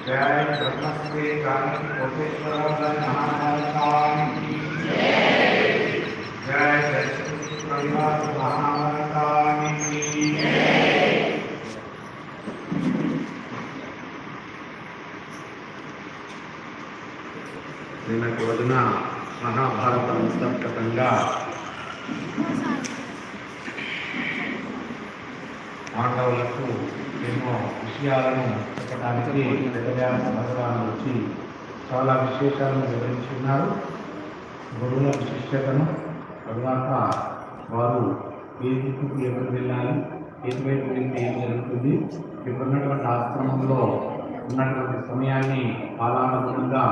जय ब्रह्मश्री काली कोटेश्वर महाराज की जय जय परिवार महाराज की నిన్నటి రోజున మహాభారతం అంతర్గతంగా పాండవులకు ఎన్నో విషయాలను చెప్పడానికి వేదవ్యాస భగవానుడు వచ్చి చాలా విశేషాలను వివరించున్నారు. గురువుల విశిష్టతను, తరువాత వారు ఏ దిక్కుకు ఎవరు వెళ్ళాలి, ఎటువైపు వెళ్తే ఏం జరుగుతుంది, ఇప్పుడున్నటువంటి ఆశ్రమంలో ఉన్నటువంటి సమయాన్ని కాలానుగుణంగా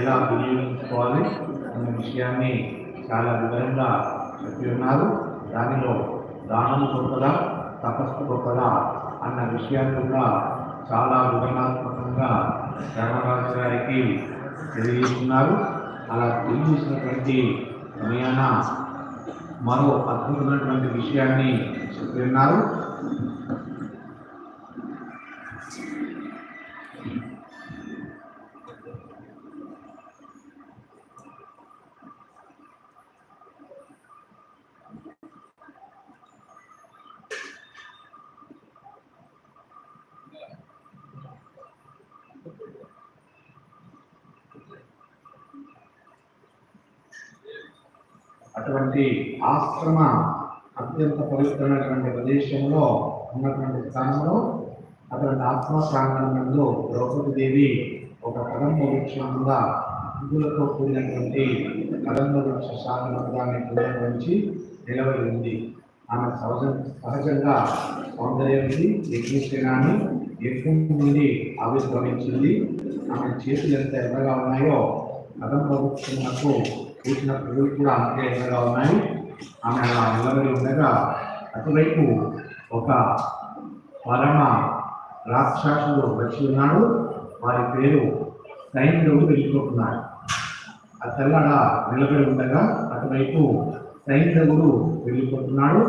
ఎలా వినియోగించుకోవాలి అన్న విషయాన్ని చాలా వివరంగా చెప్పి ఉన్నారు. దానిలో దానము గొప్పదా, తపస్సు గొప్పదా అన్న విషయాన్ని కూడా చాలా వివరణాత్మకంగా ధర్మరాజు గారికి తెలియజేస్తున్నారు. అలా తెలియజేసినటువంటి సమయాన మరో అద్భుతమైనటువంటి విషయాన్ని చెప్పి ఉన్నారు. అటువంటి ఆశ్రమ అత్యంత పవిత్రమైనటువంటి ప్రదేశంలో ఉన్నటువంటి స్థానంలో అటువంటి ఆశ్రమ ప్రాంగణంలో ద్రౌపది దేవి ఒక కదంబ వృక్షం మీద పువ్వులతో కూడినటువంటి కదంబ వృక్ష శాఖల నుంచి నిలబడి ఉంది. ఆమె సహజంగా సౌందర్యాన్ని యజ్ఞసేనాన్ని యజ్ఞం నుండి ఆవిర్భవించింది. ఆమె చేతులు ఎంత ఎర్రగా ఉన్నాయో కదంబ వృక్షములకు పూసిన పువ్వులు కూడా అంతే ఎర్రగా ఉన్నాయి. ఆమె అలా నిలబడి ఉండగా అటువైపు ఒక పరమ రాక్షసుడు వచ్చి ఉన్నాడు. వారి పేరు సైంధవుడు వెళ్ళిపోతున్నాడు. ఆ తెల్లడ నిలబడి ఉండగా అటువైపు సైంధవుడు వెళ్ళిపోతున్నాడు.